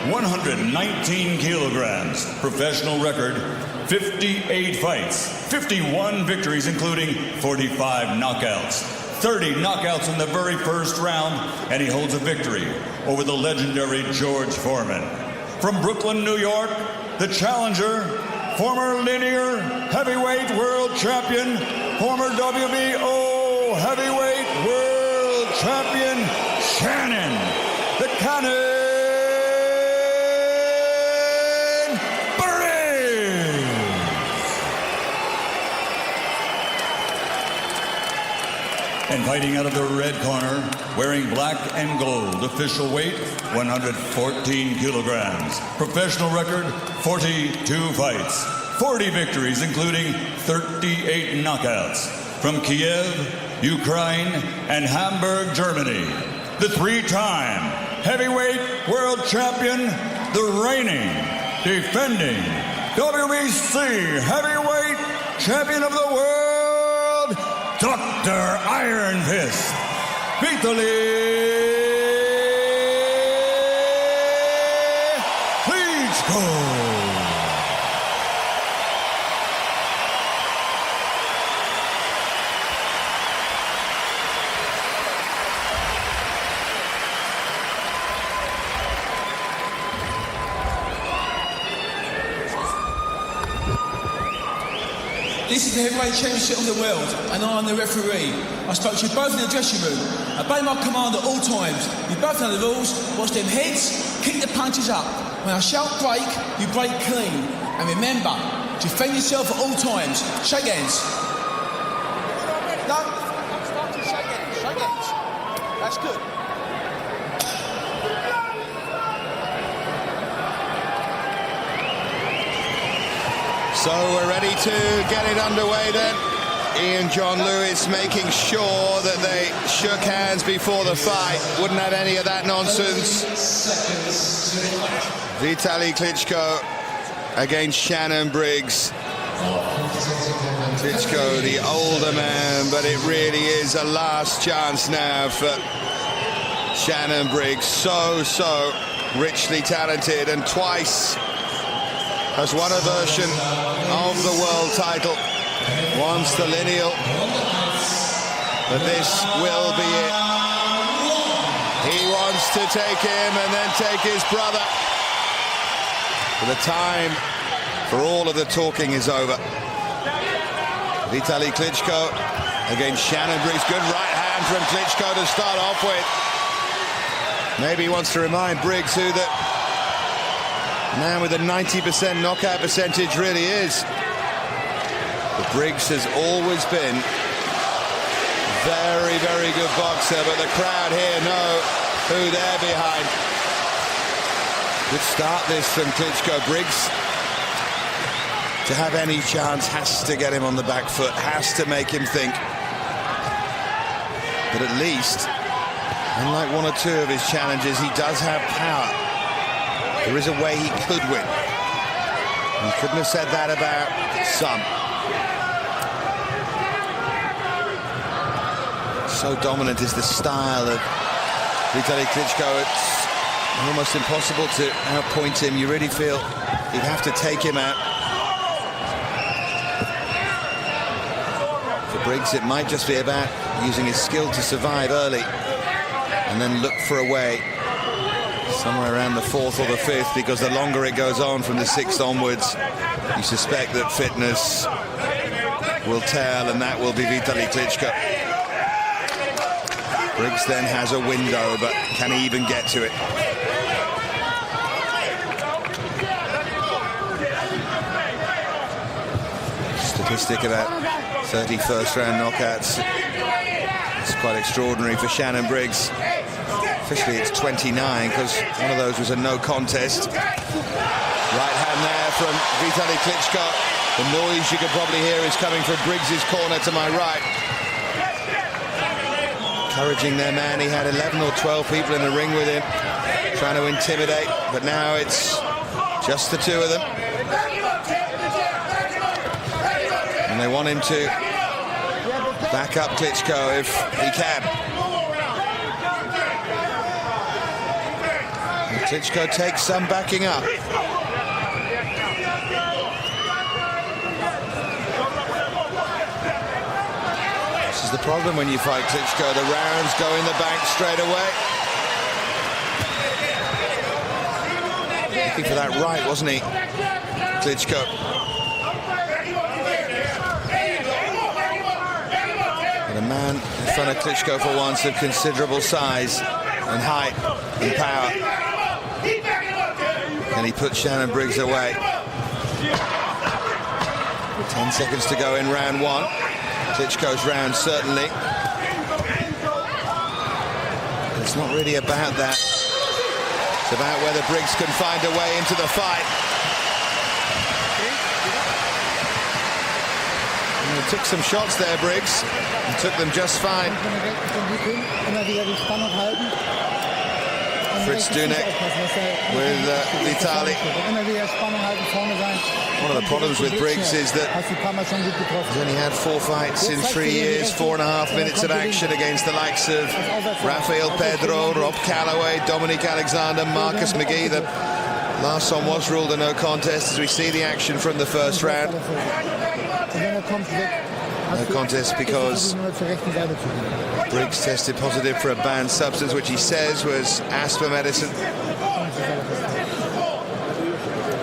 119 kilograms. Professional record, 58 fights, 51 victories, including 45 knockouts. 30 knockouts in the very first round, and he holds a victory over the legendary George Foreman. From Brooklyn, New York, the challenger, former linear heavyweight world champion, former WBO heavyweight world champion, Shannon the Cannon Briggs. And fighting out of the red corner, wearing black and gold, official weight 114 kilograms. Professional record 42 fights, 40 victories, including 38 knockouts. From Kiev, Ukraine, and Hamburg, Germany, the three-time heavyweight world champion, the reigning, defending WBC heavyweight champion of the world, Dr. Iron Fist, Vitali Klitschko. This is the heavyweight championship of the world, and I am the referee. I spoke to you both in the dressing room. Obey my command at all times. You both know the rules. Watch them heads, kick the punches up. When I shout break, you break clean. And remember, defend yourself at all times. Shake hands. No, start to shake hands. Shake hands. That's good. So we're ready to get it underway then. Ian John Lewis making sure that they shook hands before the fight. Wouldn't have any of that nonsense. Vitali Klitschko against Shannon Briggs. Klitschko, the older man, but it really is a last chance now for Shannon Briggs. So richly talented, and twice has won a version of the world title. Once the lineal, but this will be it. He wants to take him and then take his brother. The time for all of the talking is over. Vitali Klitschko against Shannon Briggs. Good right hand from Klitschko to start off with. Maybe he wants to remind Briggs who that man with a 90% knockout percentage really is. But Briggs has always been very good boxer, but the crowd here know who they're behind. Good start this from Klitschko. Briggs, to have any chance, has to get him on the back foot, has to make him think. But at least, unlike one or two of his challenges, he does have power. There is a way he could win. You couldn't have said that about some. So dominant is the style of Vitali Klitschko. It's almost impossible to outpoint him. You really feel you'd have to take him out. For Briggs, it might just be about using his skill to survive early and then look for a way somewhere around the 4th or the 5th, because the longer it goes on from the 6th onwards, you suspect that fitness will tell, and that will be Vitali Klitschko. Briggs then has a window, but can he even get to it? Statistic about 30 first-round knockouts. It's quite extraordinary for Shannon Briggs. Officially it's 29, because one of those was a no contest. Right hand there from Vitali Klitschko. The noise you could probably hear is coming from Briggs's corner to my right. Encouraging their man. He had 11 or 12 people in the ring with him, trying to intimidate, but now it's just the two of them. And they want him to back up Klitschko if he can. Klitschko takes some backing up. This is the problem when you fight Klitschko. The rounds go in the bank straight away. Looking for that right, wasn't he? Klitschko. And a man in front of Klitschko for once of considerable size and height and power. And he put Shannon Briggs away. 10 seconds to go in round one. Klitschko's round, certainly. It's not really about that. It's about whether Briggs can find a way into the fight. And he took some shots there, Briggs, and took them just fine. Fritz Dunek with Vitali. One of the problems with Briggs is that he's only had 4 fights in 3 years, 4.5 minutes of action against the likes of Rafael Pedro, Rob Calloway, Dominic Alexander, Marcus McGee. The last one was ruled a no contest as we see the action from the first round. No contest because Briggs tested positive for a banned substance, which he says was asthma medicine.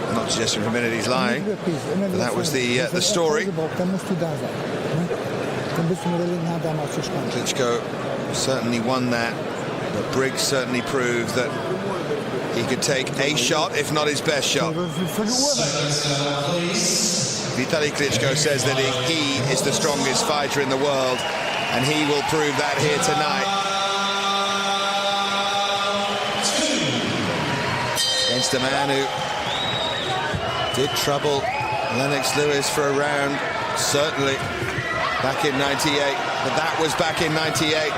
I'm not suggesting for a minute he's lying, but that was the story. Klitschko certainly won that, but Briggs certainly proved that he could take a shot, if not his best shot. Vitali Klitschko says that he is the strongest fighter in the world, and he will prove that here tonight. Against a man who did trouble Lennox Lewis for a round, certainly, back in '98, but that was back in '98.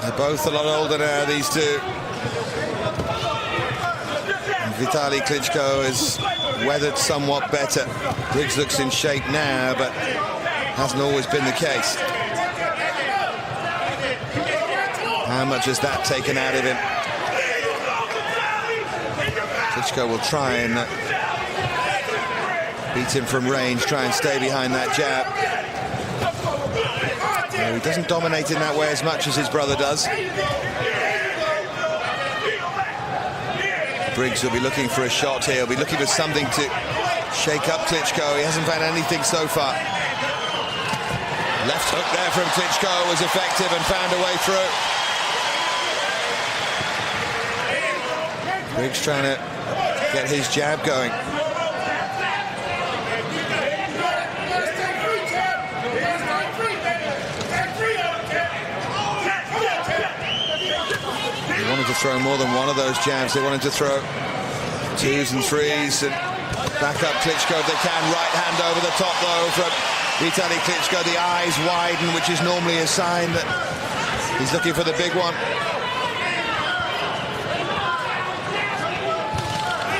They're both a lot older now, these two. And Vitali Klitschko has weathered somewhat better. Briggs looks in shape now, but hasn't always been the case. How much has that taken out of him? Klitschko will try and beat him from range, try and stay behind that jab. He doesn't dominate in that way as much as his brother does. Briggs will be looking for a shot here. He'll be looking for something to shake up Klitschko. He hasn't found anything so far. Left hook there from Klitschko was effective and found a way through. Briggs trying to get his jab going. They wanted to throw more than one of those jabs. They wanted to throw 2s and 3s and back up Klitschko if they can. Right hand over the top though from Vitali Klitschko. The eyes widen, which is normally a sign that he's looking for the big one.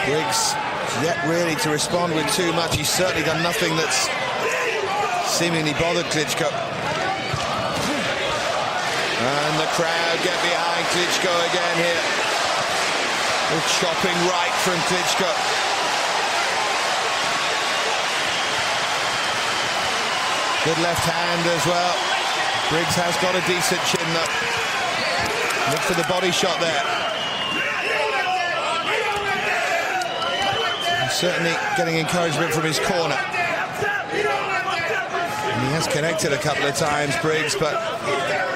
Briggs yet really to respond with too much. He's certainly done nothing that's seemingly bothered Klitschko. And the crowd get behind Klitschko again here. A chopping right from Klitschko. Good left hand as well. Briggs has got a decent chin up. Look for the body shot there. He's certainly getting encouragement from his corner. And he has connected a couple of times, Briggs, but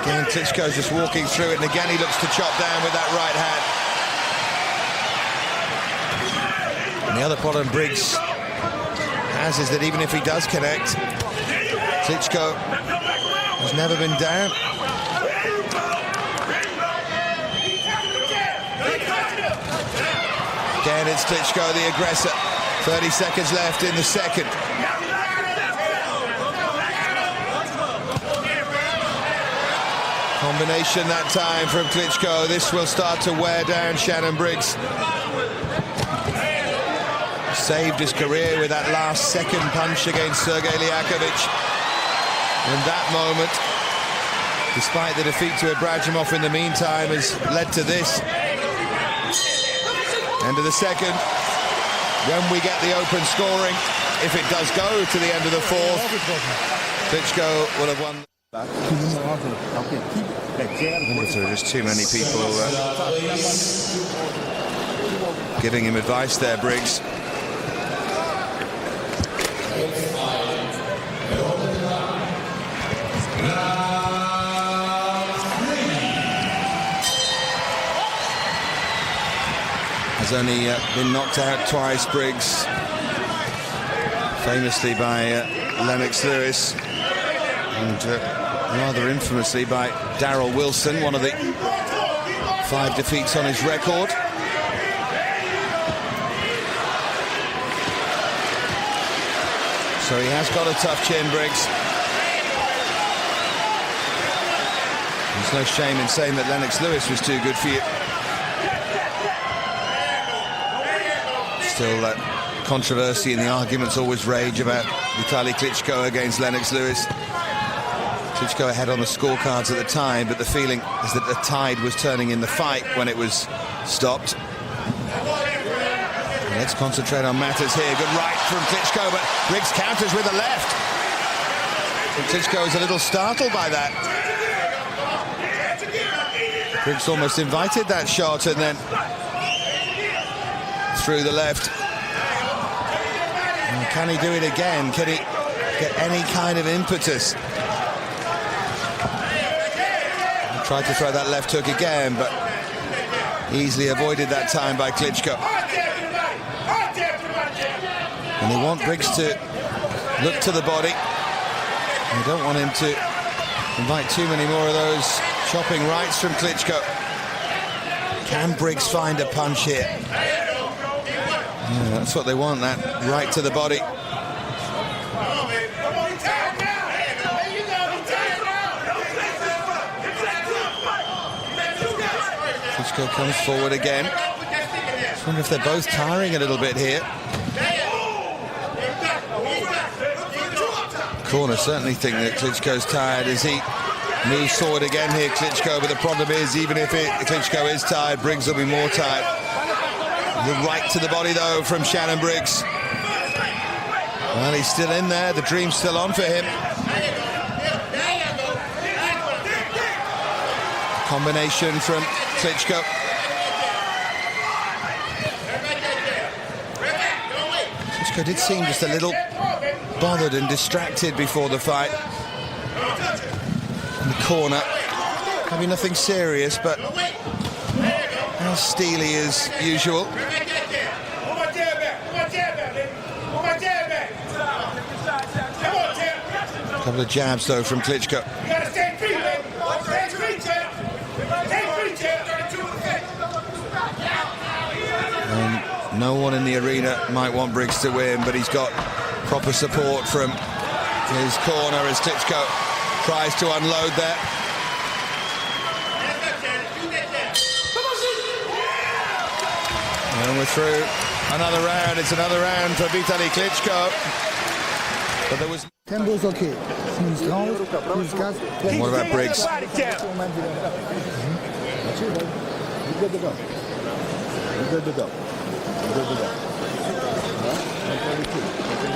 again, Klitschko's just walking through it, and again he looks to chop down with that right hand. And the other problem Briggs has is that even if he does connect, Klitschko has never been down. Again, it's Klitschko, the aggressor. 30 seconds left in the second. Combination that time from Klitschko. This will start to wear down Shannon Briggs. Saved his career with that last second punch against Sergei Liakovich. And that moment, despite the defeat to Ibragimov in the meantime, has led to this. End of the second. When we get the open scoring, if it does go to the end of the fourth, Klitschko will have won. I wonder if there are just too many people giving him advice there, Briggs. Has only been knocked out twice, Briggs, famously by Lennox Lewis, and rather infamously by Darryl Wilson, one of the 5 defeats on his record. So he has got a tough chin, Briggs. There's no shame in saying that Lennox Lewis was too good for you. Still controversy and the arguments always rage about Vitali Klitschko against Lennox Lewis. Klitschko ahead on the scorecards at the time, but the feeling is that the tide was turning in the fight when it was stopped. Let's concentrate on matters here. Good right from Klitschko, but Briggs counters with the left. And Klitschko is a little startled by that. Briggs almost invited that shot and then through the left. And can he do it again? Can he get any kind of impetus? He tried to throw that left hook again, but easily avoided that time by Klitschko. And they want Briggs to look to the body. They don't want him to invite too many more of those chopping rights from Klitschko. Can Briggs find a punch here? Yeah, that's what they want, that right to the body. Klitschko comes forward again. I wonder if they're both tiring a little bit here. Corner certainly think that Klitschko's tired as he moves forward again here, Klitschko, but the problem is, even if Klitschko is tired, Briggs will be more tired. The right to the body, though, from Shannon Briggs. Well, he's still in there. The dream's still on for him. Combination from Klitschko. Klitschko did seem just a little bothered and distracted before the fight. In the corner. Maybe nothing serious, but as steely as usual. A couple of jabs, though, from Klitschko. And no one in the arena might want Briggs to win, but he's got proper support from his corner as Klitschko tries to unload there. And we're through another round. It's another round for Vitali Klitschko. But there was... Tempo's okay. What about Briggs? You're good to go. You're good to go. You're good to go.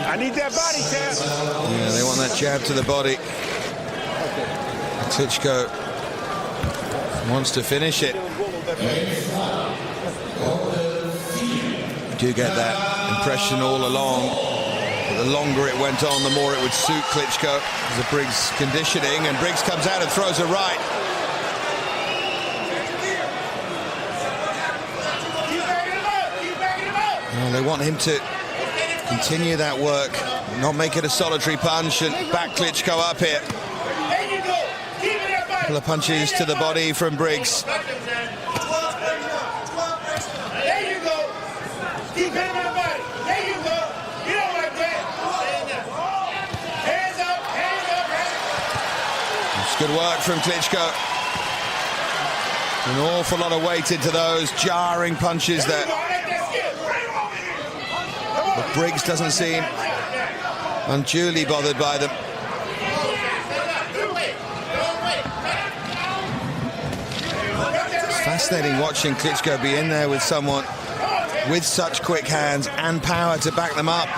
I need that body, Chad. Yeah, they want that jab to the body. Klitschko wants to finish it. You do get that impression all along. But the longer it went on, the more it would suit Klitschko because of Briggs' conditioning. And Briggs comes out and throws a right. Well, they want him to continue that work, not make it a solitary punch, and back Klitschko up here. A couple of punches to the body from Briggs. It's good work from Klitschko. An awful lot of weight into those jarring punches there. But Briggs doesn't seem unduly bothered by them. It's fascinating watching Klitschko be in there with someone with such quick hands and power to back them up.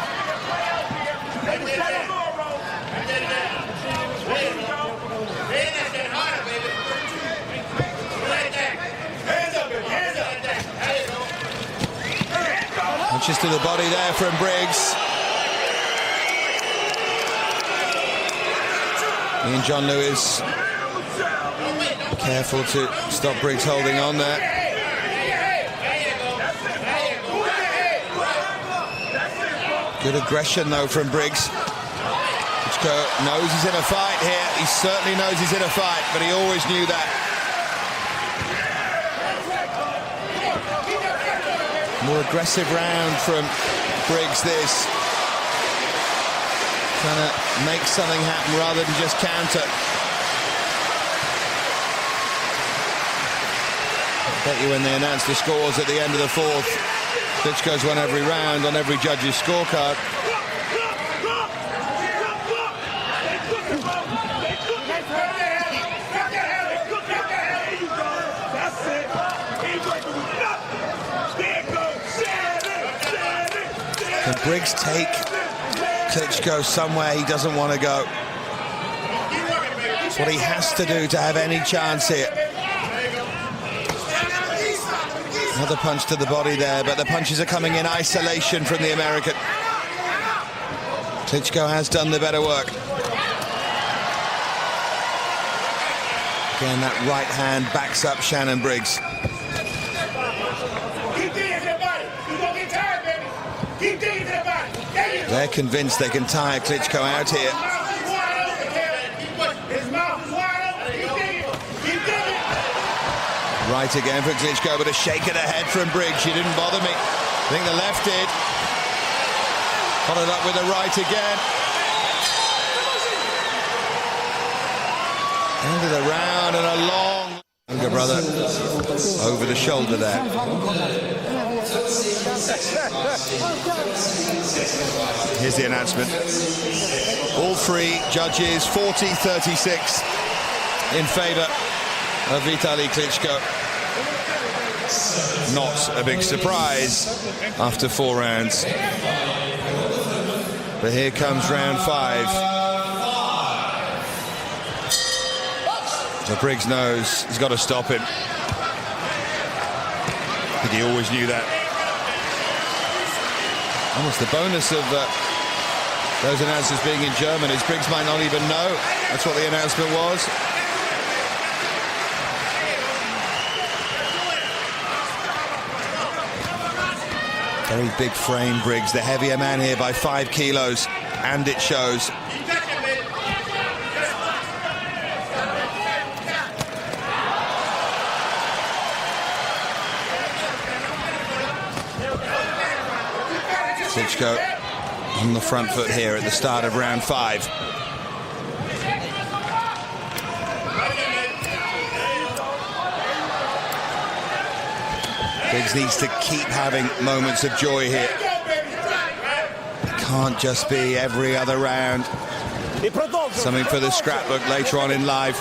Punches to the body there from Briggs. Ian John Lewis careful to stop Briggs holding on there. Good aggression though from Briggs. Klitschko knows he's in a fight here. He certainly knows he's in a fight, but he always knew that. More aggressive round from Briggs this. Trying to make something happen rather than just counter. I bet you when they announce the scores at the end of the fourth, Klitschko's won every round on every judge's scorecard. Can Briggs take Klitschko somewhere he doesn't want to go? It's what he has to do to have any chance here. Another punch to the body there, but the punches are coming in isolation from the American. Klitschko has done the better work. Again, that right hand backs up Shannon Briggs. They're convinced they can tire Klitschko out here. Right again for Klitschko, but a shake of the head from Briggs. She didn't bother me. I think the left did. Followed up with the right again. End of the round and a long... Younger brother over the shoulder there. Here's the announcement. All three judges, 40-36 in favour of Vitali Klitschko. Not a big surprise after 4 rounds. But here comes round 5. So Briggs knows he's got to stop him. I think he always knew that. Almost the bonus of those announcers being in German is Briggs might not even know that's what the announcement was. Very big frame, Briggs, the heavier man here by 5 kilos, and it shows. Klitschko on the front foot here at the start of round 5. Briggs needs to keep having moments of joy here. It can't just be every other round. Something for the scrapbook later on in life.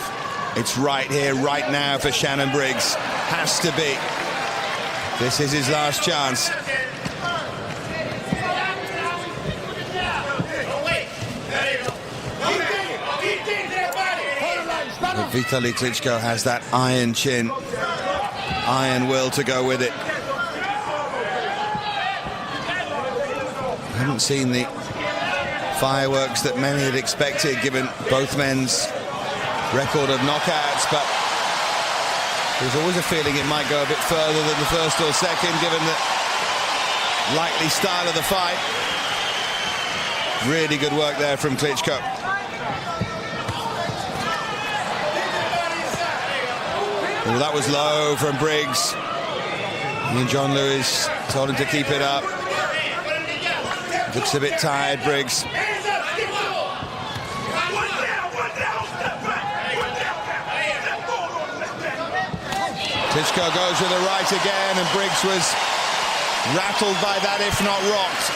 It's right here, right now for Shannon Briggs. Has to be. This is his last chance. But Vitali Klitschko has that iron chin, iron will to go with it. I haven't seen the fireworks that many had expected given both men's record of knockouts, but there's always a feeling it might go a bit further than the first or second given the likely style of the fight. Really good work there from Klitschko. Well, that was low from Briggs. And John Lewis told him to keep it up. Looks a bit tired, Briggs. Klitschko goes with the right again, and Briggs was rattled by that, if not rocked.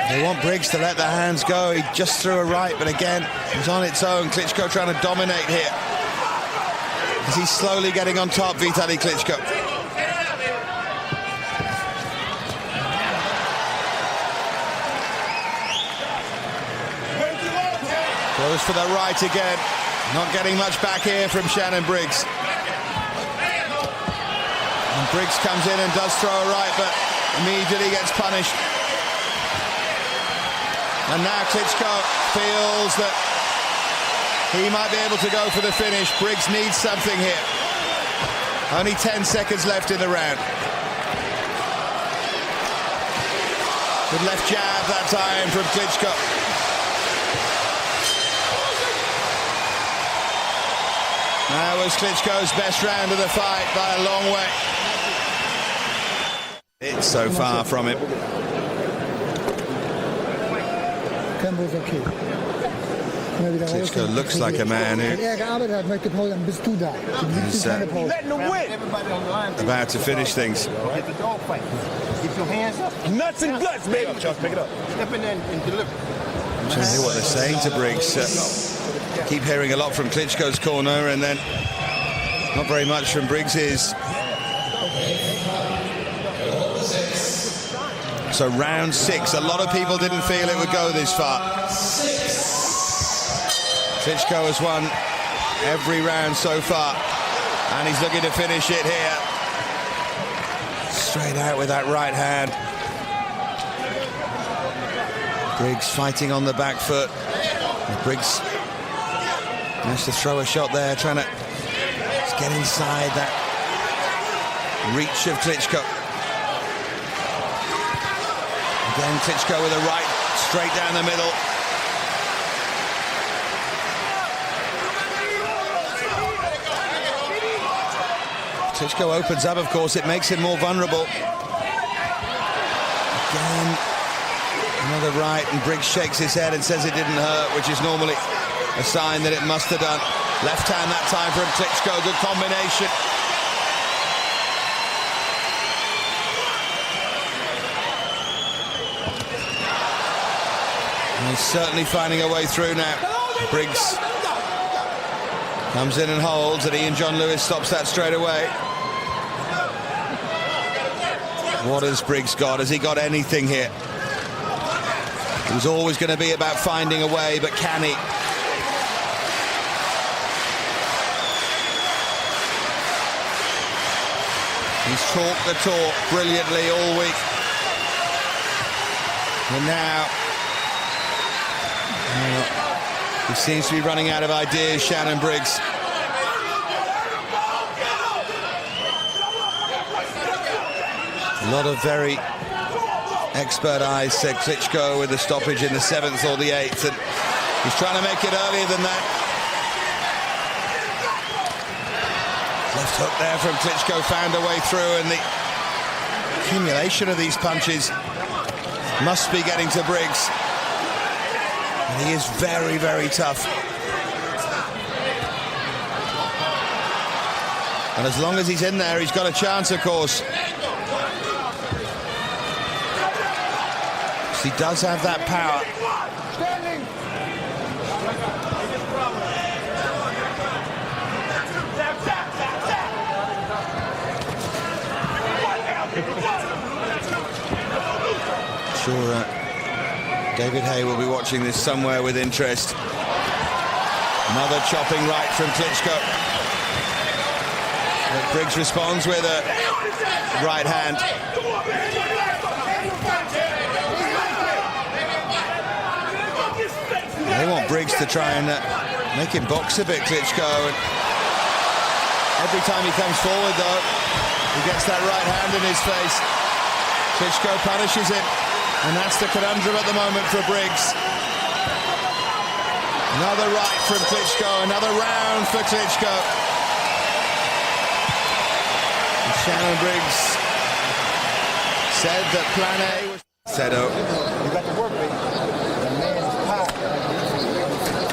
They want Briggs to let the hands go. He just threw a right, but again, it was on its own. Klitschko trying to dominate here. As he's slowly getting on top, Vitali Klitschko. Goes for the right again. Not getting much back here from Shannon Briggs. And Briggs comes in and does throw a right, but immediately gets punished. And now Klitschko feels that he might be able to go for the finish. Briggs needs something here. Only 10 seconds left in the round. Good left jab that time from Klitschko. That was Klitschko's best round of the fight by a long way. It's so far from him. Klitschko looks like a man who is about to finish things. Get your hands up. Nuts and guts, baby. Pick it up. Step in there and deliver. I'm trying to hear what they're saying to Briggs. Keep hearing a lot from Klitschko's corner, and then not very much from Briggs's. So round 6. A lot of people didn't feel it would go this far. Klitschko has won every round so far, and he's looking to finish it here. Straight out with that right hand. Briggs fighting on the back foot. Briggs managed to throw a shot there, trying to get inside that reach of Klitschko. Again, Klitschko with a right straight down the middle. Klitschko opens up, of course, it makes him more vulnerable. Again, another right, and Briggs shakes his head and says it didn't hurt, which is normally a sign that it must have done. Left hand that time from Klitschko, good combination. And he's certainly finding a way through now. Briggs comes in and holds, and Ian John Lewis stops that straight away. What has Briggs got? Has he got anything here? It was always going to be about finding a way, but can he? He's talked the talk brilliantly all week. And now he seems to be running out of ideas, Shannon Briggs. A lot of very expert eyes said Klitschko with the stoppage in the 7th or the 8th, and he's trying to make it earlier than that. Left hook there from Klitschko, found a way through, and the accumulation of these punches must be getting to Briggs. And he is very, very tough. And as long as he's in there, he's got a chance, of course. He does have that power. Sure, David Hay will be watching this somewhere with interest. Another chopping right from Klitschko. But Briggs responds with a right hand. They want Briggs to try and make him box a bit, Klitschko. And every time he comes forward, though, he gets that right hand in his face. Klitschko punishes him, and that's the conundrum at the moment for Briggs. Another right from Klitschko, another round for Klitschko. And Shannon Briggs said that plan A was set up. You got to work, baby.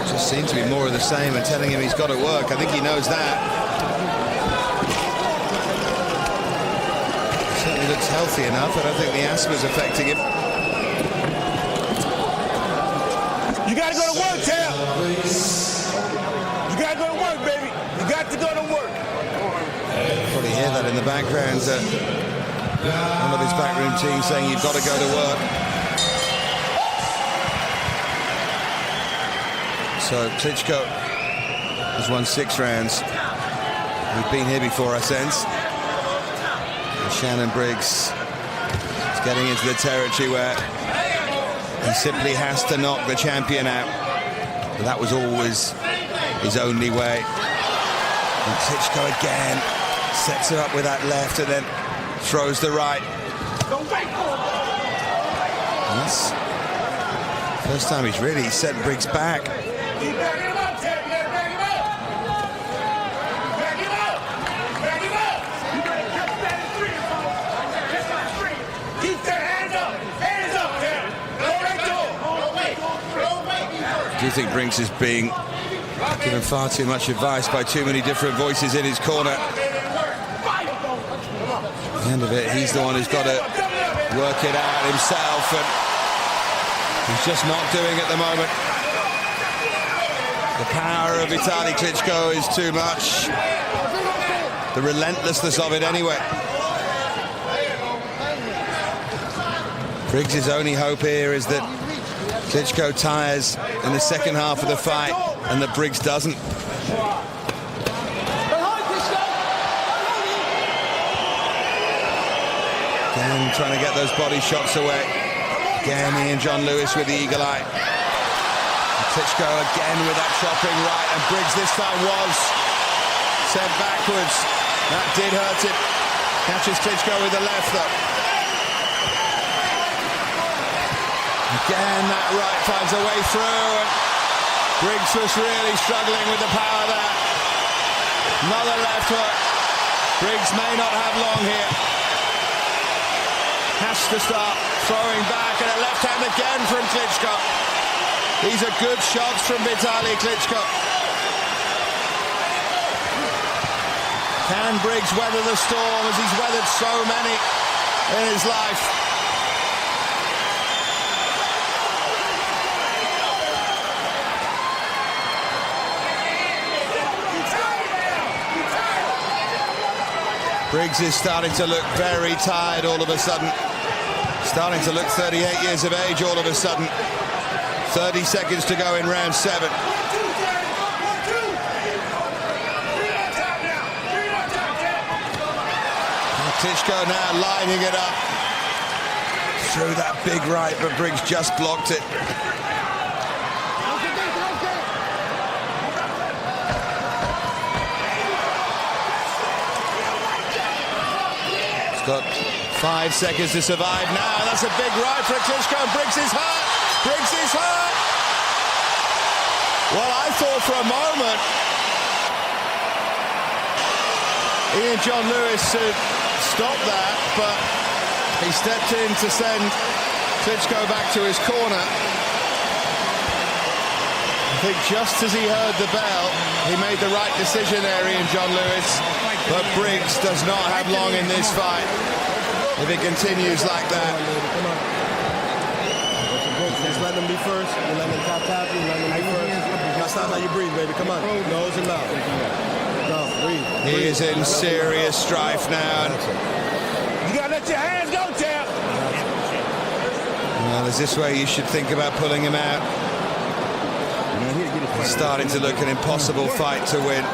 Just seems to be more of the same and telling him he's got to work. I think he knows that. Certainly looks healthy enough. I don't think the asthma's affecting him. You got to go to work, Tab. You got to go to work, baby. You got to go to work. Probably hear that in the background. One of his backroom team saying you've got to go to work. So Klitschko has won 6 rounds. We've been here before, I sense. And Shannon Briggs is getting into the territory where he simply has to knock the champion out. But that was always his only way. And Klitschko again sets her up with that left and then throws the right. And that's the first time he's really set Briggs back. Do you think Briggs is being given far too much advice by too many different voices in his corner? At the end of it, he's the one who's got to work it out himself, and he's just not doing it at the moment. The power of Vitali Klitschko is too much. The relentlessness of it anyway. Briggs' only hope here is that Klitschko tires in the second half of the fight and that Briggs doesn't. Again, trying to get those body shots away. Again, Ian John Lewis with the eagle eye. And Klitschko again with that chopping right, and Briggs this time was sent backwards. That did hurt him. Catches Klitschko with the left though. Again, that right finds a way through, and Briggs was really struggling with the power there. Another left hook. Briggs may not have long here. Has to start throwing back, and a left hand again from Klitschko. These are good shots from Vitali Klitschko. Can Briggs weather the storm as he's weathered so many in his life? Briggs is starting to look very tired all of a sudden. Starting to look 38 years of age all of a sudden. 30 seconds to go in round 7. Klitschko now lining it up. Threw that big right, but Briggs just blocked it. Got 5 seconds to survive now. That's a big right for Klitschko, and Briggs is hurt. Briggs is hurt. Well, I thought for a moment Ian John Lewis stopped that, but he stepped in to send Klitschko back to his corner. I think just as he heard the bell, he made the right decision there, Ian John Lewis. But Briggs does not have long in this fight if it continues like that. Just let them be first. You let them tap, you let them be first. That's not how you breathe, baby. Come on. Nose and mouth. No, breathe. He is in serious strife now. You gotta let your hands go, champ. Well, is this where you should think about pulling him out? It's starting to look an impossible fight to win.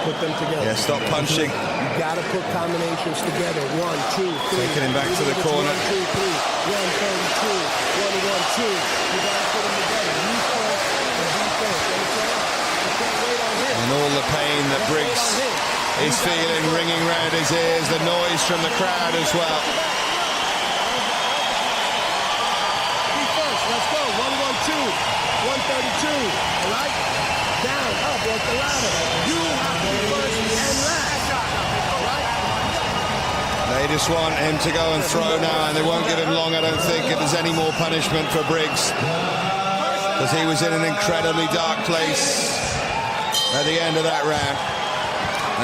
Put them together. Yeah, stop punching. You gotta put combinations together. 1, 2, 3. Taking him back to the corner. 1, 2, 3. 132. 1, 1, 2. You gotta put them together. You first and he first. You can't wait on him. And all the pain that Briggs is feeling ringing round his ears, the noise from the crowd as well. He first. Let's go. 1, 1, 2. 132. All right? Down, up, work the ladder. You have to be first and last. All right? They just want him to go and throw now, and they won't give him long, I don't think, if there's any more punishment for Briggs. Because he was in an incredibly dark place at the end of that round.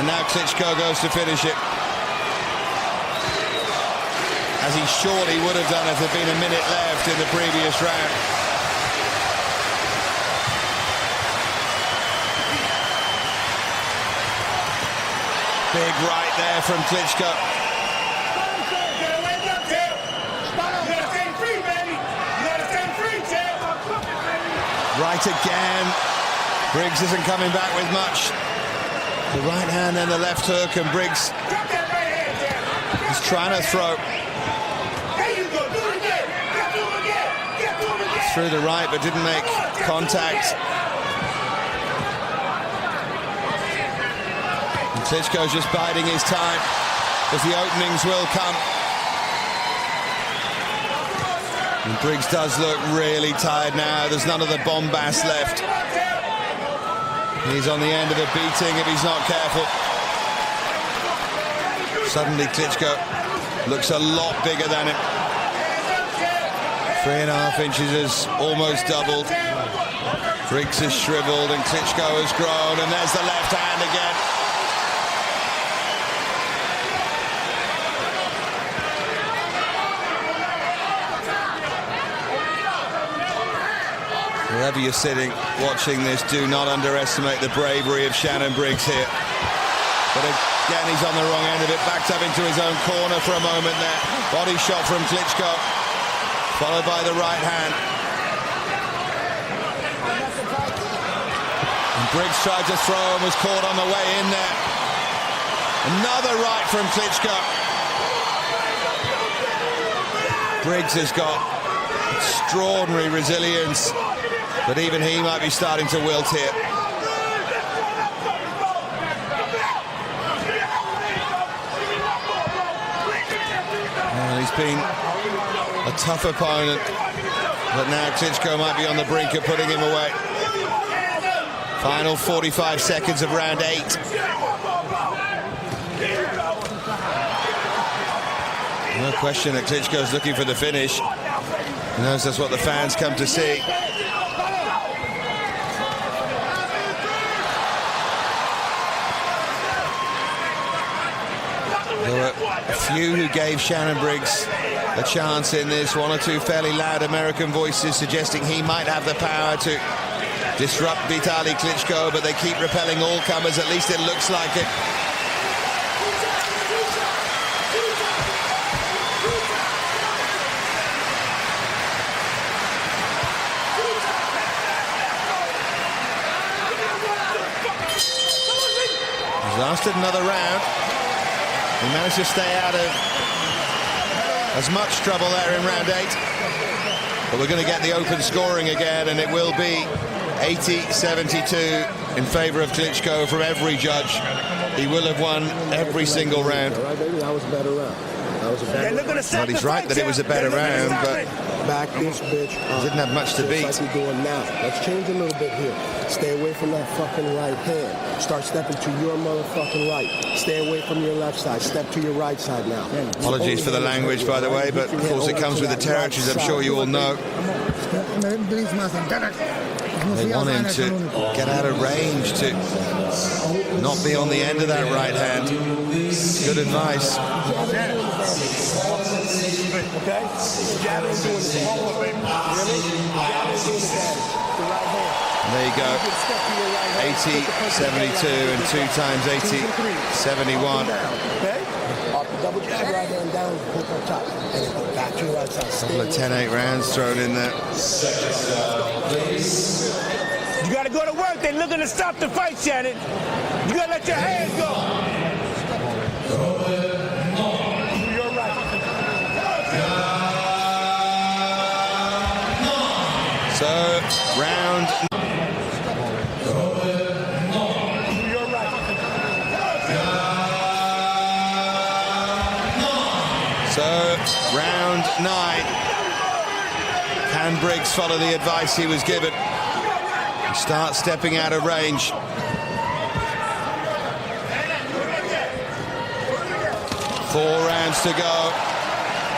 And now Klitschko goes to finish it. As he surely would have done if there'd been a minute left in the previous round. Big right there from Klitschko. Right right again. Briggs isn't coming back with much. The right hand and the left hook, and Briggs is trying to throw. Through the right, but didn't make contact. And Klitschko's just biding his time, because the openings will come. And Briggs does look really tired now. There's none of the bombast left. He's on the end of a beating if he's not careful. Suddenly Klitschko looks a lot bigger than him. 3.5 inches has almost doubled. Briggs has shriveled and Klitschko has grown, and there's the left hand again. Wherever you're sitting watching this, do not underestimate the bravery of Shannon Briggs here. But again, he's on the wrong end of it, backed up into his own corner for a moment there. Body shot from Klitschko, followed by the right hand. And Briggs tried to throw and was caught on the way in there. Another right from Klitschko. Briggs has got extraordinary resilience, but even he might be starting to wilt here. Well, he's been a tough opponent, but now Klitschko might be on the brink of putting him away. Final 45 seconds of round 8. No question that Klitschko's looking for the finish. He knows that's what the fans come to see. There were a few who gave Shannon Briggs a chance in this. One or two fairly loud American voices suggesting he might have the power to disrupt Vitali Klitschko, but they keep repelling all comers. At least it looks like it. He's lasted another round. He managed to stay out of as much trouble there in round 8. But we're going to get the open scoring again, and it will be 80-72 in favour of Klitschko from every judge. He will have won every single round. All right, baby, that was a better round. Well, he's right that it was a better round, but back this bitch up. Didn't have much to beat. Just like we're doing now. Let's change a little bit here. Stay away from that fucking right hand. Start stepping to your motherfucking right. Stay away from your left side. Step to your right side now. Apologies for the language, by the way, but of course it comes with the territories, I'm sure you all know. They want him to get out of range, to not be on the end of that right hand. Good advice. Okay? There you go. 80-72 and 2 times 80-71. Okay? Double jab right hand down, hook on top, and then go back to your right side. Couple of 10-8 rounds thrown in there. You gotta go to work. They're looking to stop the fight, Shannon. You gotta let your hands go. You're right. So, round. You're right. So, round 9. Can Briggs follow the advice he was given? Start stepping out of range. 4 rounds to go.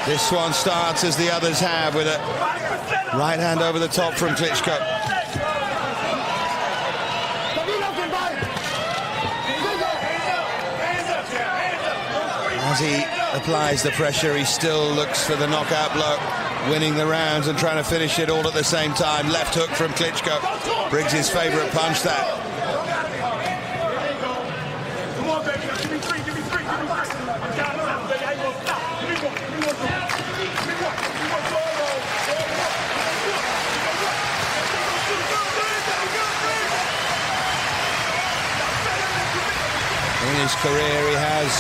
This one starts as the others have, with a right hand over the top from Klitschko. As he applies the pressure, he still looks for the knockout blow, winning the rounds and trying to finish it all at the same time. Left hook from Klitschko. Briggs' favourite punch, that. career, he has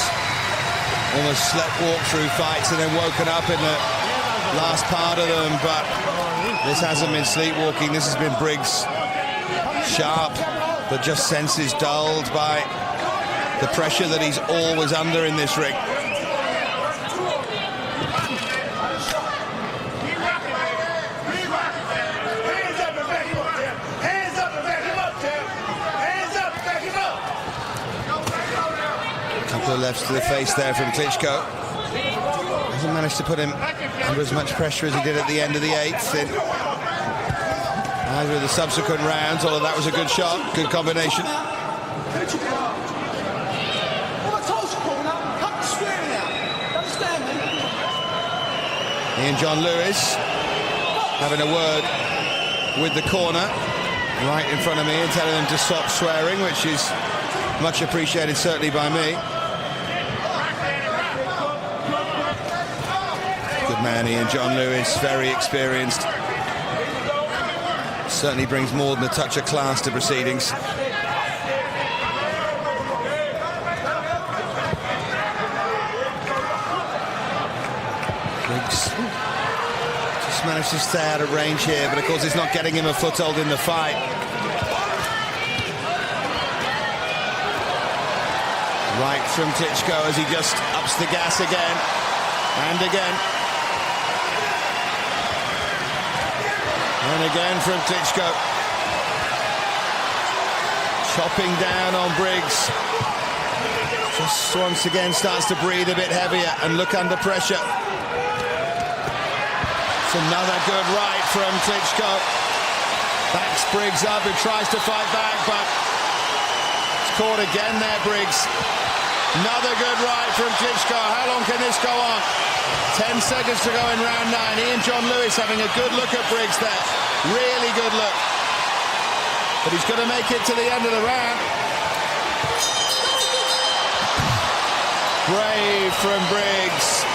almost sleepwalked through fights and then woken up in the last part of them, but this hasn't been sleepwalking. This has been Briggs sharp, but just senses dulled by the pressure that he's always under in this ring. Couple of lefts to the face there from Klitschko. Hasn't managed to put him under as much pressure as he did at the end of the 8th in either of the subsequent rounds, although that was a good shot, good combination. Ian John Lewis having a word with the corner right in front of me and telling them to stop swearing, which is much appreciated certainly by me. Good man, Ian John Lewis, very experienced. Certainly brings more than a touch of class to proceedings. Briggs just managed to stay out of range here, but of course it's not getting him a foothold in the fight. Right from Klitschko as he just ups the gas again and again. And again from Klitschko. Chopping down on Briggs. Just once again starts to breathe a bit heavier and look under pressure. It's another good right from Klitschko. Backs Briggs up, who tries to fight back, but it's caught again there, Briggs. Another good right from Klitschko. How long can this go on? 10 seconds to go in round 9. Ian John Lewis having a good look at Briggs there. Really good look. But he's going to make it to the end of the round. Brave from Briggs.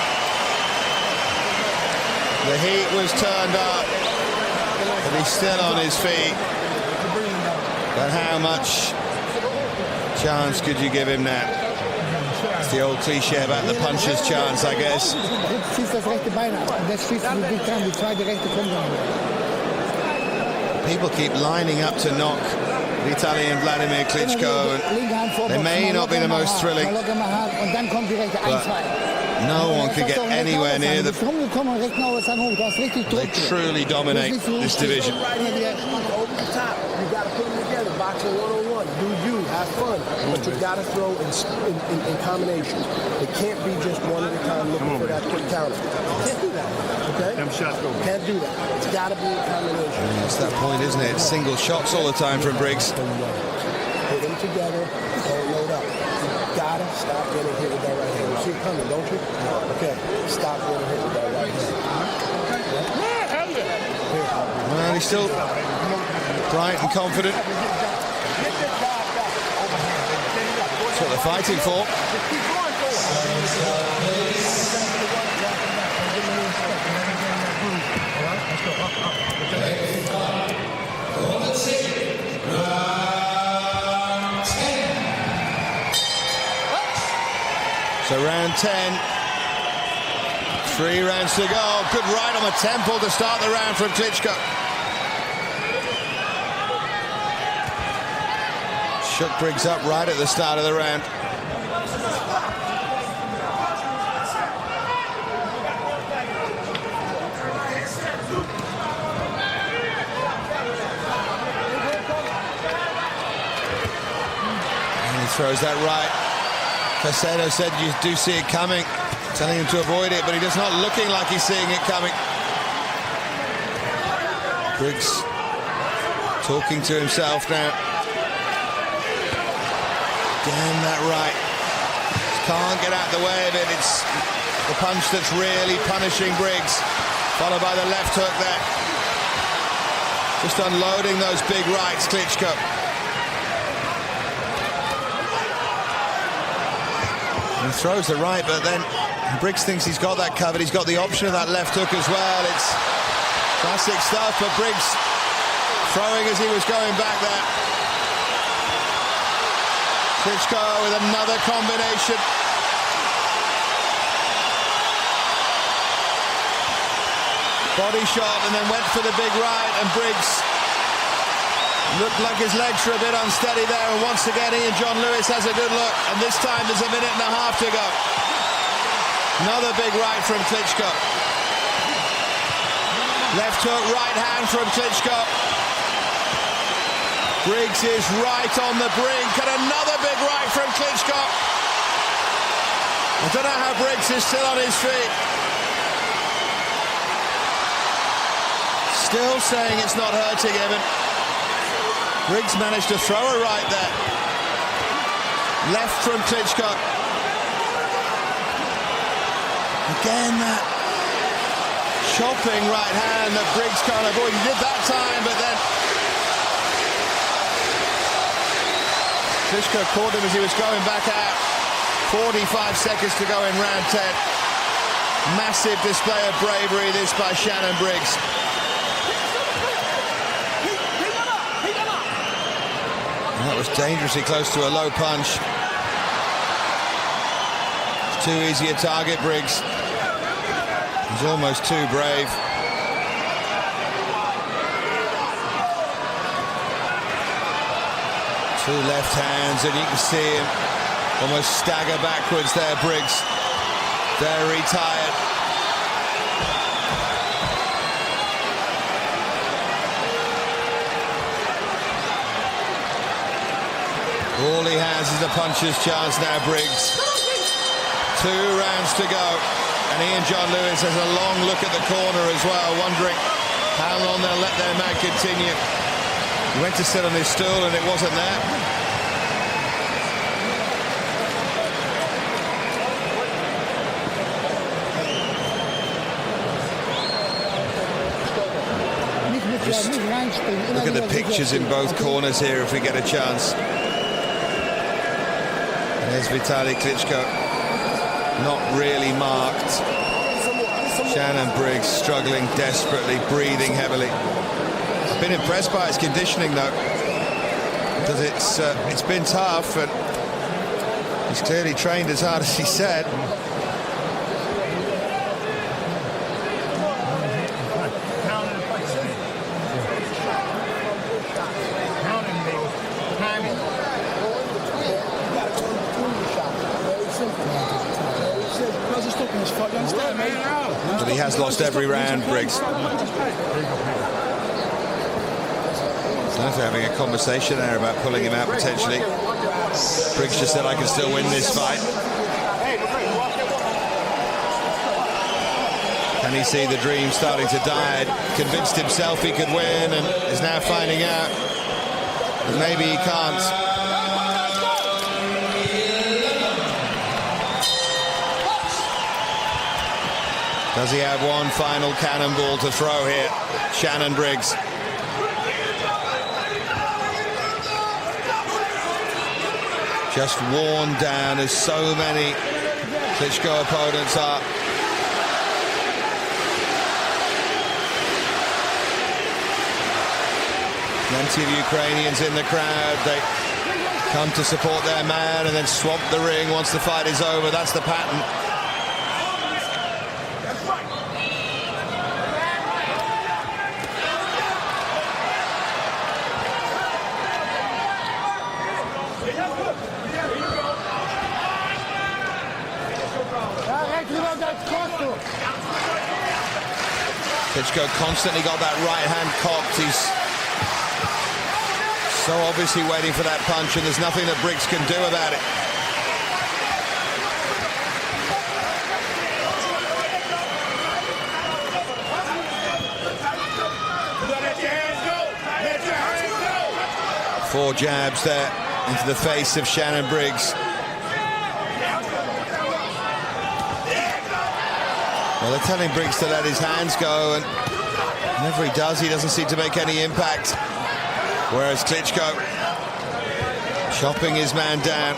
The heat was turned up, but he's still on his feet. But how much chance could you give him now? It's the old cliche about the puncher's chance, I guess. People keep lining up to knock Vitali and Vladimir Klitschko, and they may not be the most thrilling, but no one could get anywhere near them. They truly dominate this division. You got to put them together, boxing one-on-one. Do you have fun? But you got to throw in combinations. It can't be just one at a time looking for that quick counter. You can't do that. Okay? Can't do that. It's got to be a combination. That's that point, isn't it? It's single shots all the time from Briggs. Put them together. Don't load up. You got to stop getting hit with that right hand. You see it coming, don't you? Okay. Stop getting hit with that right hand. Well, he's still bright and confident. That's what they're fighting for. So round 10. 3 rounds to go. Good right on the temple to start the round from Klitschko. Shook Briggs up right at the start of the round. And he throws that right. Casado said you do see it coming, telling him to avoid it, but he does not looking like he's seeing it coming. Briggs talking to himself now. Again, that right. Can't get out the way of it. It's the punch that's really punishing Briggs. Followed by the left hook there. Just unloading those big rights, Klitschko. He throws the right, but then Briggs thinks he's got that covered. He's got the option of that left hook as well. It's classic stuff, but Briggs throwing as he was going back there. Klitschko with another combination. Body shot and then went for the big right, and Briggs looked like his legs were a bit unsteady there, and once again Ian John Lewis has a good look, and this time there's a minute and a half to go. Another big right from Klitschko. Left hook, right hand from Klitschko. Briggs is right on the brink, and another big right from Klitschko. I don't know how Briggs is still on his feet. Still saying it's not hurting him. Briggs managed to throw a right there. Left from Klitschko. Again, that chopping right hand that Briggs can't avoid. He did that time, but then Klitschko caught him as he was going back out. 45 seconds to go in round 10. Massive display of bravery, this by Shannon Briggs. That was dangerously close to a low punch. It's too easy a target, Briggs. He's almost too brave. Two left hands, and you can see him almost stagger backwards there, Briggs. Very tired. All he has is a puncher's chance now, Briggs. 2 rounds to go. And Ian John Lewis has a long look at the corner as well, wondering how long they'll let their man continue. He went to sit on his stool and it wasn't there. Just look at the pictures in both corners here if we get a chance. There's Vitali Klitschko, not really marked. Shannon Briggs struggling desperately, breathing heavily. I've been impressed by his conditioning though, because it's been tough, and he's clearly trained as hard as he said. But he has lost every round, Briggs. They're having a conversation there about pulling him out potentially. Briggs just said, I can still win this fight. Can he see the dream starting to die? Convinced himself he could win, and is now finding out that maybe he can't. Does he have one final cannonball to throw here? Shannon Briggs. Just worn down as so many Klitschko opponents are. Plenty of Ukrainians in the crowd. They come to support their man and then swamp the ring once the fight is over. That's the pattern. Klitschko constantly got that right hand cocked. He's so obviously waiting for that punch, and there's nothing that Briggs can do about it. Four jabs there into the face of Shannon Briggs. Well, they're telling Briggs to let his hands go, and whenever he does, he doesn't seem to make any impact. Whereas Klitschko chopping his man down.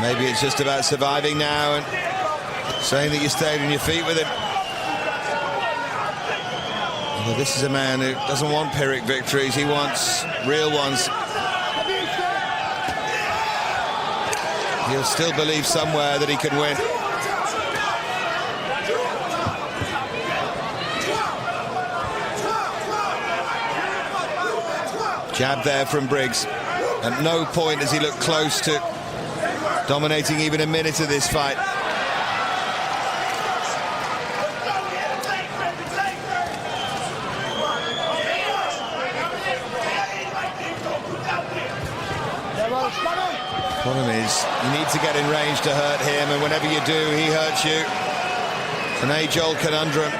Maybe it's just about surviving now and saying that you stayed on your feet with him. Well, this is a man who doesn't want Pyrrhic victories, he wants real ones. He'll still believe somewhere that he can win. Jab there from Briggs. At no point does he look close to dominating even a minute of this fight. Problem is, you need to get in range to hurt him, and whenever you do, he hurts you. It's an age-old conundrum.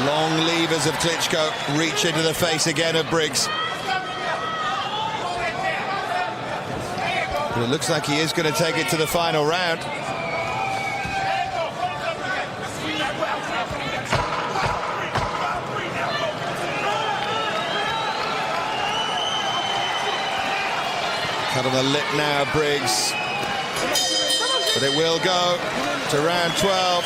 Long levers of Klitschko reach into the face again of Briggs. But it looks like he is going to take it to the final round. Cut on the lip now, Briggs. But it will go to round 12.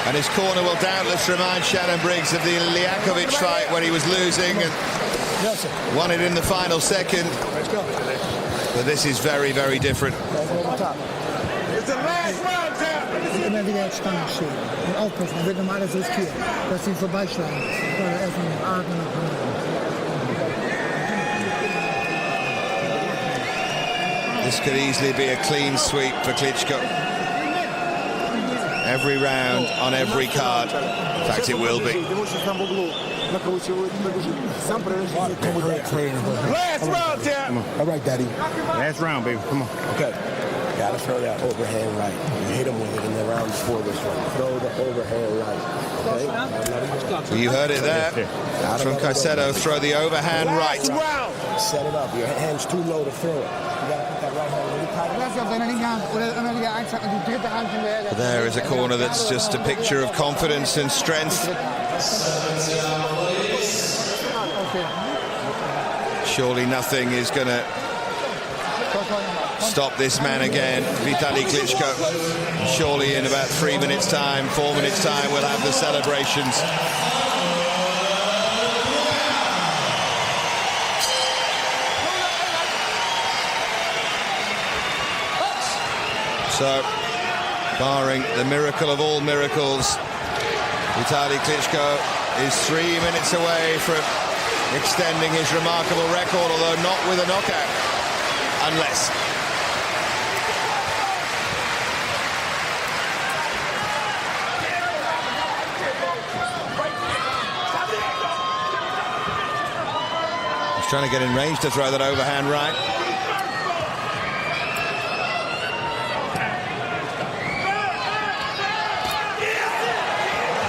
And his corner will doubtless remind Shannon Briggs of the Liakovic fight when he was losing and won it in the final second. But this is very, very different. It's the last round, Tim. Immer wieder jetzt Stangen stehen und aufpassen. Er wird normal riskieren, dass sie ihn vorbeischlagen. This could easily be a clean sweep for Klitschko. Every round on every card. In fact, it will be. Last round, Tim. All right, Daddy. Last round, baby. Come on. Okay. Gotta throw that overhand right. You hit him with it in the round before this one. Throw the overhand right. Okay? Well, you heard it there from Caicedo. Throw the overhand right. Set it up. Your hand's too low to throw it. You gotta put that right hand really tight. There is a corner that's just a picture of confidence and strength. Surely nothing is going to stop this man again, Vitali Klitschko. Surely in about 3 minutes' time, 4 minutes' time, we'll have the celebrations. So, barring the miracle of all miracles, Vitali Klitschko is 3 minutes away from extending his remarkable record, although not with a knockout. Unless. He's trying to get in range to throw that overhand right.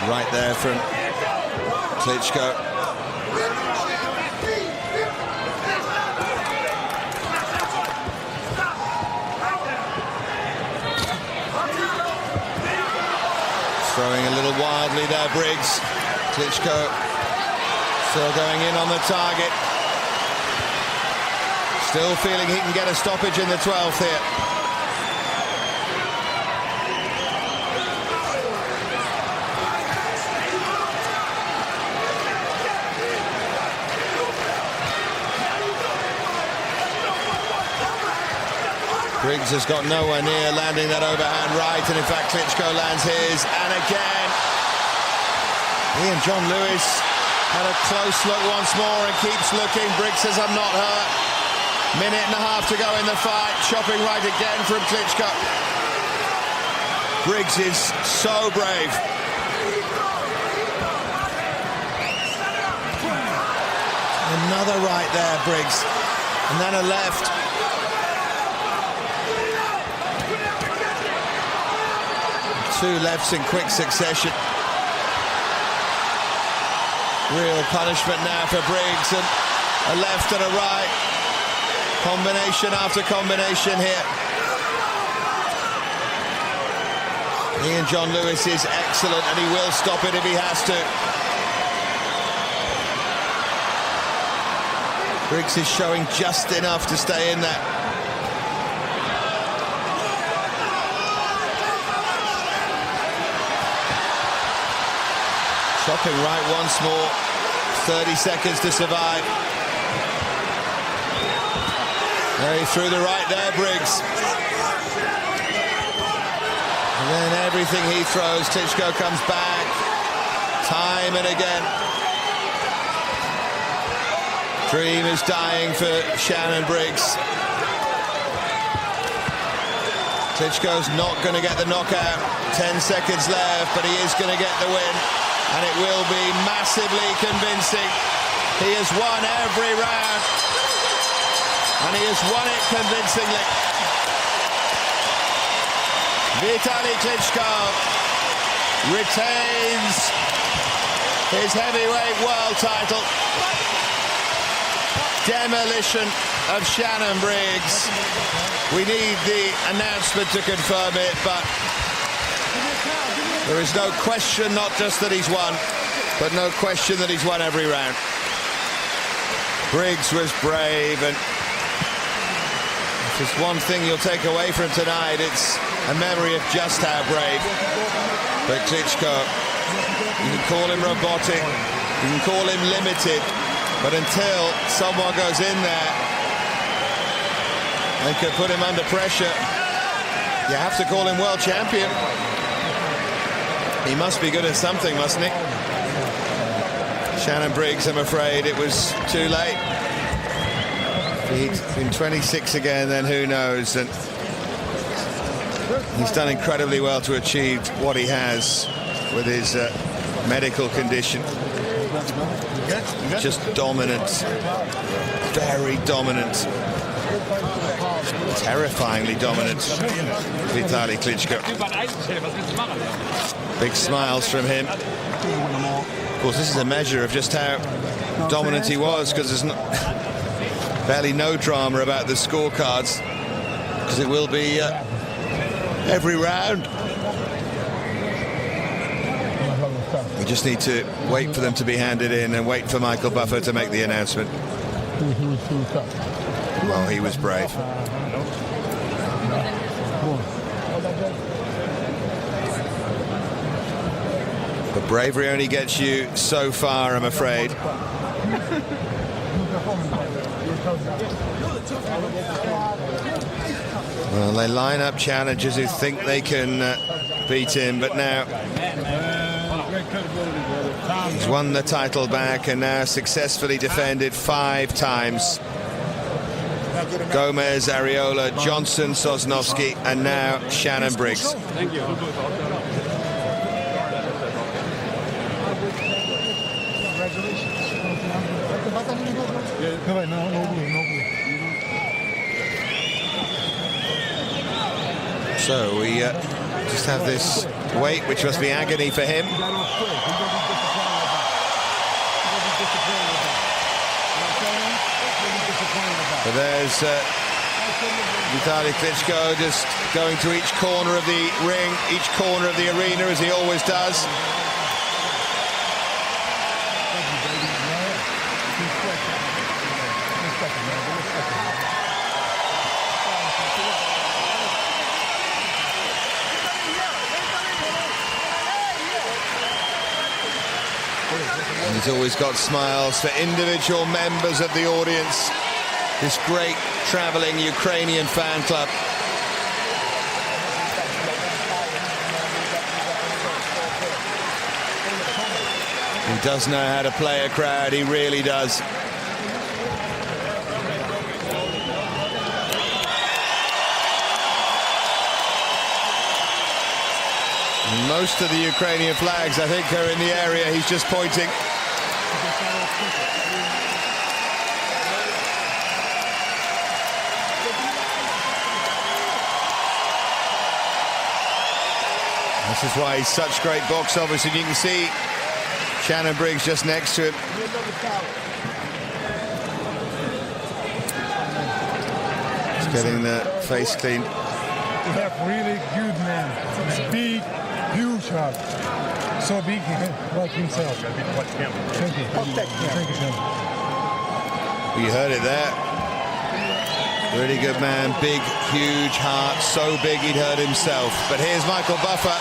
Right there from Klitschko. Throwing a little wildly there, Briggs. Klitschko still going in on the target. Still feeling he can get a stoppage in the 12th here. Briggs has got nowhere near landing that overhand right, and in fact Klitschko lands his, and again he and John Lewis had a close look once more and keeps looking. Briggs says, I'm not hurt. Minute and a half to go in the fight. Chopping right again from Klitschko. Briggs is so brave. Another right there, Briggs, and then a left. Two lefts in quick succession. Real punishment now for Briggs, and a left and a right. Combination after combination here. Ian John Lewis is excellent, and he will stop it if he has to. Briggs is showing just enough to stay in there. Chopping right once more. 30 seconds to survive. There he threw the right there, Briggs. And then everything he throws, Klitschko comes back. Time and again. Dream is dying for Shannon Briggs. Klitschko's not going to get the knockout. 10 seconds left, but he is going to get the win. And it will be massively convincing. He has won every round. And he has won it convincingly. Vitali Klitschko retains his heavyweight world title. Demolition of Shannon Briggs. We need the announcement to confirm it, but there is no question, not just that he's won, but no question that he's won every round. Briggs was brave, and if there's one thing you'll take away from tonight, it's a memory of just how brave. But Klitschko, you can call him robotic, you can call him limited, but until someone goes in there and can put him under pressure, you have to call him world champion. He must be good at something, mustn't he? Shannon Briggs, I'm afraid it was too late. If he'd been 26 again, then who knows? And he's done incredibly well to achieve what he has with his medical condition. Just dominant, very dominant, terrifyingly dominant Vitali Klitschko. Big smiles from him. Of course, this is a measure of just how dominant he was, because there's barely no drama about the scorecards, because it will be every round. We just need to wait for them to be handed in and wait for Michael Buffer to make the announcement. Well, he was brave. But bravery only gets you so far, I'm afraid. Well, they line up challengers who think they can beat him, but now he's won the title back and now successfully defended 5 times. Gomez, Areola, Johnson, Sosnowski, and now Shannon Briggs. Thank you. So we just have this wait, which must be agony for him. But there's Vitali Klitschko just going to each corner of the ring, each corner of the arena, as he always does. And he's always got smiles for individual members of the audience. This great traveling Ukrainian fan club. He does know how to play a crowd, he really does. Most of the Ukrainian flags, I think, are in the area. He's just pointing. This is why he's such great box office, and you can see Shannon Briggs just next to him. He's getting the face clean. We have really good men. Big, huge heart. So big, like himself. Thank you. Thank you, Shannon. You heard it there. Really good man, big, huge heart, so big he'd hurt himself. But here's Michael Buffer.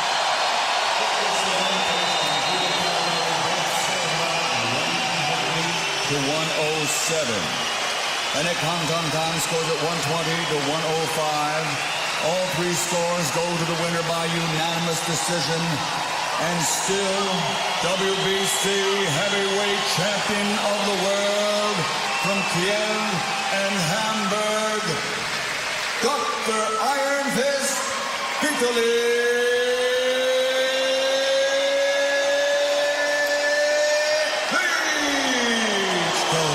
To 107. Anek Hongtongkam scores at 120 to 105. All three scores go to the winner by unanimous decision. And still, WBC heavyweight champion of the world from Kiev and Hamburg, Dr. Iron Fist, Vitali Klitschko.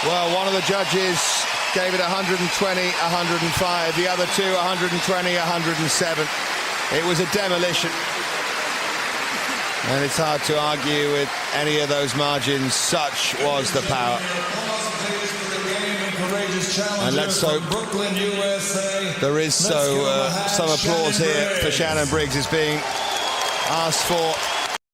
Well, one of the judges gave it 120, 105. The other two, 120, 107. It was a demolition. And it's hard to argue with any of those margins. Such was the power. And let's hope there is some applause here for Shannon Briggs is being asked for